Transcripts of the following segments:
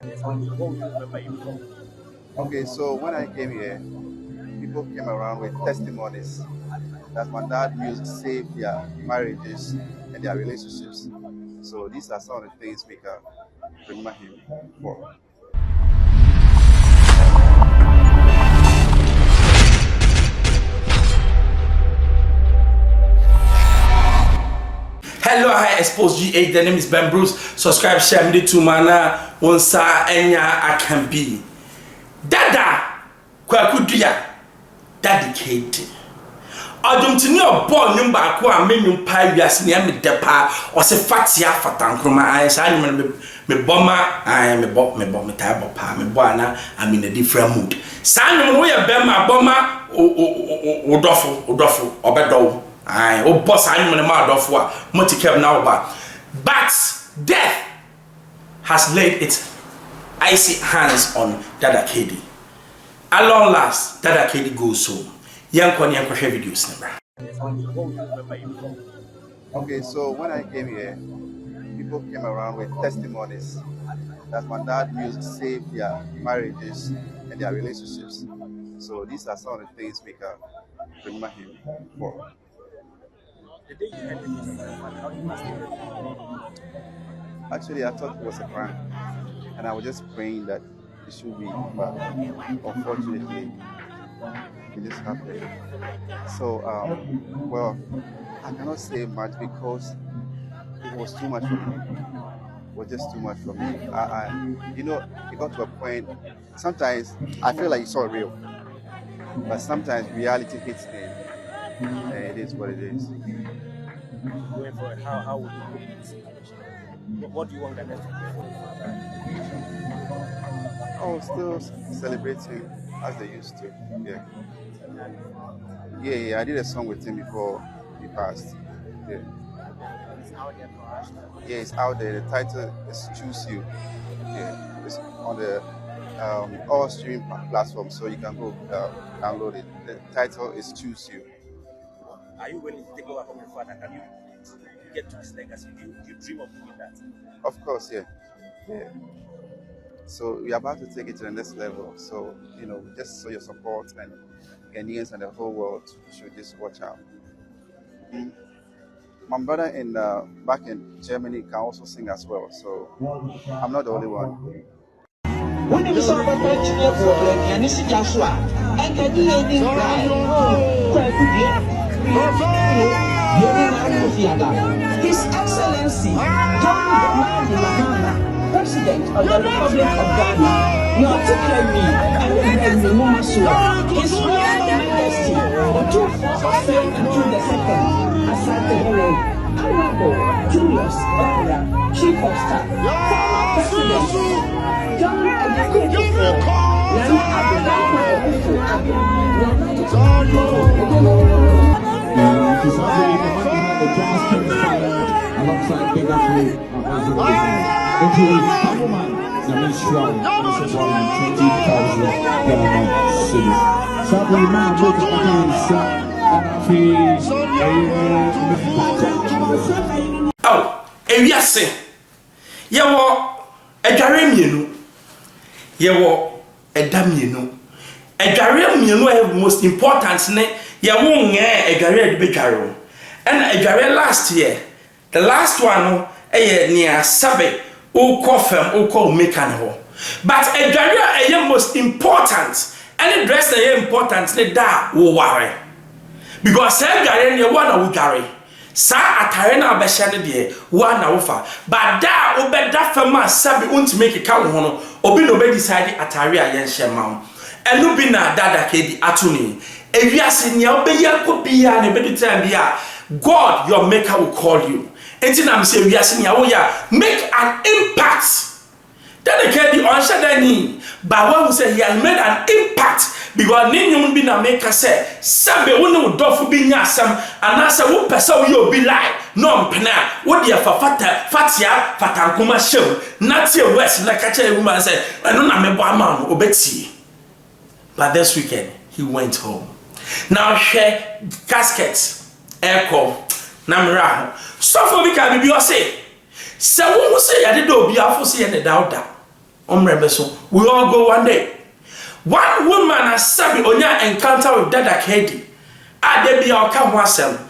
What would you remember him from? Okay, so when I came here, people came around with testimonies that my dad used to save their marriages and their relationships. So these are some of the things we can remember him for. Hello, hi, Xposed GH. The name is Ben Bruce. Subscribe, share, me to mana. Onsa enya I can be. Dada, kwakudia, dedicate. Odumtini obo nyum baako a menum pa wiase ne me depa o se fatia fatankroma ai sa nyum me boma ai me tai bo pa me bo ana I'm in a different mood. Sa nyum no ye bema boma odofo obedo ai o boss anyum ne ma adofo a motikem na oba. But death has laid its icy hands on Dada KD. At long last, Dada KD goes home. Young share videos number. What would you remember him from? Okay, so when I came here, people came around with testimonies that my dad used to save their marriages and their relationships. So these are some of the things we can remember him for. The day you heard the news about your father, how did you must have Actually, I thought it was a prank, and I was just praying that it should be, but unfortunately, it just happened. So, well, I cannot say much because it was too much for me. It was just too much for me. It got to a point. Sometimes I feel like it's all real, but sometimes reality hits me, and it is what it is. going forward? How would you cope with this situation? What do you want Ghana to do for your father? Oh, still celebrating as they used to. Yeah. Yeah. I did a song with him before he passed. Yeah. It's out there for us. Yeah, it's out there. The title is Choose You. Yeah. It's on the all streaming platforms, so you can go download it. The title is Choose You. Are you willing to take over from your father? Can you get to his legacy? Do you dream of doing that? Of course, yeah. Yeah. So we're about to take it to the next level. So, just so your support and Ghanaians and the whole world should just watch out. Mm. My brother back in Germany can also sing as well. So I'm not the only one. When you saw the engineer for and this is Joshua, and can you hear this guy? His Excellency John Mahama, President of the Republic of Ghana, not to carry and the woman His Royal Majesty, the two first and two the second, aside the hero, Honorable Julius Okura, Chief of Staff, former President John alongside Big Afro into Asamoah, the main strong, and supporting 20,000 Ghana cities. Sadly, man, look at Oh, ewiase. Yewo edware mienu. Yewo edamienu. Edware mienu are most important ne yewo nge edware edbedware. And edware last year. The last one near Sabe o kofem o ko meka ho. But edware most important. Any dress that important ne da wo ware. Because edware ne one wo dware. Sa atare na abehye ne de wa na wofa but da obeda fama sabi unti make ka wo no obi no be decide atare a yen hye ma wo enu bi na Dada KD atuni ewiase ne obeye ko bia ne be time bia God your maker will call you enti na me say ewiase ne wo ya make an impact. Dada KD on shadani but when we say he has made an impact because ninyum bi na make say sabe wo no dofo bi nya asem anase wo pese wo ye obi lie no mpena wo de fatia fatankoma show na tie west na ka chere woman say eno na mebo ama no obeti. But this weekend he went home. Now share casket echo na mra so for bi ka bi o say se wo say ya de obi afo say ne dauda We all go one day. One woman has sabi onya encounter with Dada Kedi. Ade bi oka ho asem.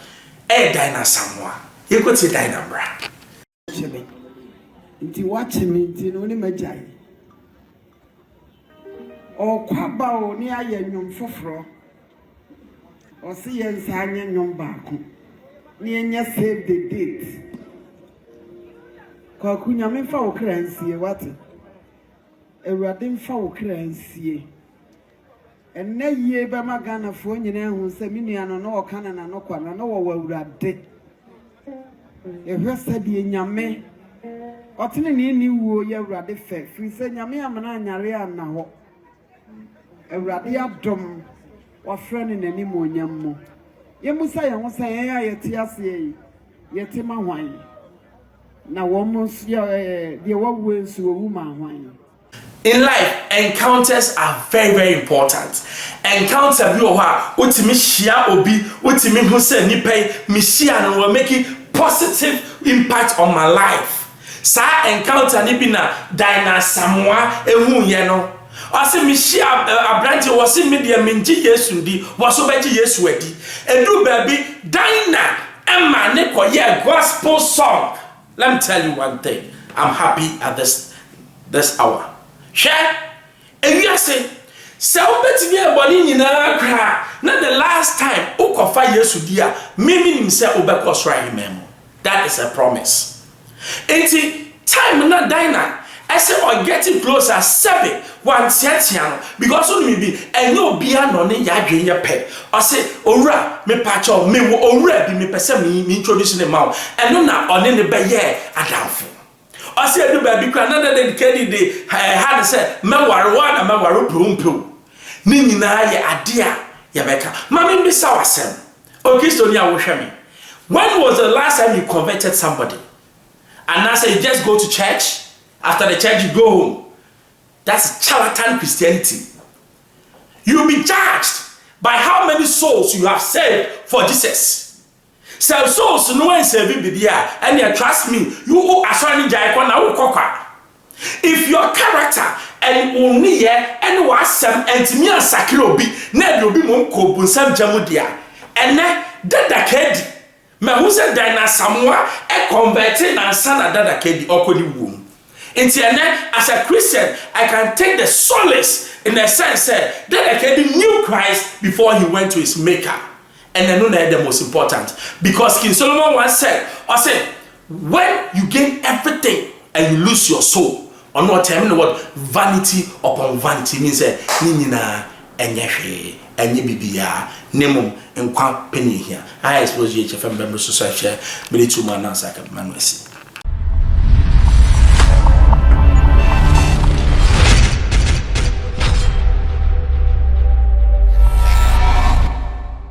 Dina Asamoah. You could see Dina bra. Nti watch me nti no ni majai. O kwaba o ni aye nwom foforo. O se yen sa anye nwom baako. Ni enya save the date. Kwa kunyame fa wo kransie wate. Ewurade mfa wo kransie. Enne yie be magana fo nyina hu se minua no no okana na no kwa na no wo awurade. Ehwe de nyame. Otene ni wuo ye awurade fe. Fi se nyame amana anyare ana ho. Awurade adom wa frene nani mo nyammo. Ye musa ye ho se ye ayete ase yi. Yete ma hwan. Na wo mo de wo wensu wo ma hwan. In life, encounters are very, very important. Encounter bi oha, utimi shia obi, utimi hu se nipa mi shia no will make positive impact on my life. Sa encounter ni bi na Dina Asamoah ehu ye no. Ose mi shia abranti wo se me de menji Yesu di, wo so beji Yesu adi. Edu baby Dina Emma ne koye gospel song. Let me tell you one thing. I'm happy at this hour. Share ewiase se obetimi eboni nyina kra na the last time ukofa Yesu dia mimi nim se obekosra himem. That is a promise. Enti time na Dina ese or getting closer 7 one tiatiano because only be enyo bia no ne yadwen ye pe ose owura me pacho me wo owura bi me pese me introduce ne mawo eno na one ne be ye adamfo. I said, "Do baby, can another dedicated the had said, Mawar one and Mawar Plumpu. Nini na ye adia, Yabeka. Mammy, Miss Awasem. Okay, Sonia Washami. When was the last time you converted somebody? And I say, just go to church. After the church, you go home. That's charlatan Christianity. You'll be judged by how many souls you have saved for Jesus. So souls no one save be there, and you trust me, you aswani jai kwa na ukokwa. If your character and only here and wasam and me ansakiro bi na de obi mom ko bunsam jamudia ene Dada Kedi me hu se Dina Asamoah e converting and sana Dada Kedi okodi wom. Inti ene as a Christian I can take the solace in the sense that Dada Kedi knew Christ before he went to his maker. And I know that the most important because King Solomon once said, when you gain everything and you lose your soul, or not telling the word vanity upon vanity means nina enyehe enye bibia nemum enkwa penny here. I suppose you HFM members society, but it's 2 man answer.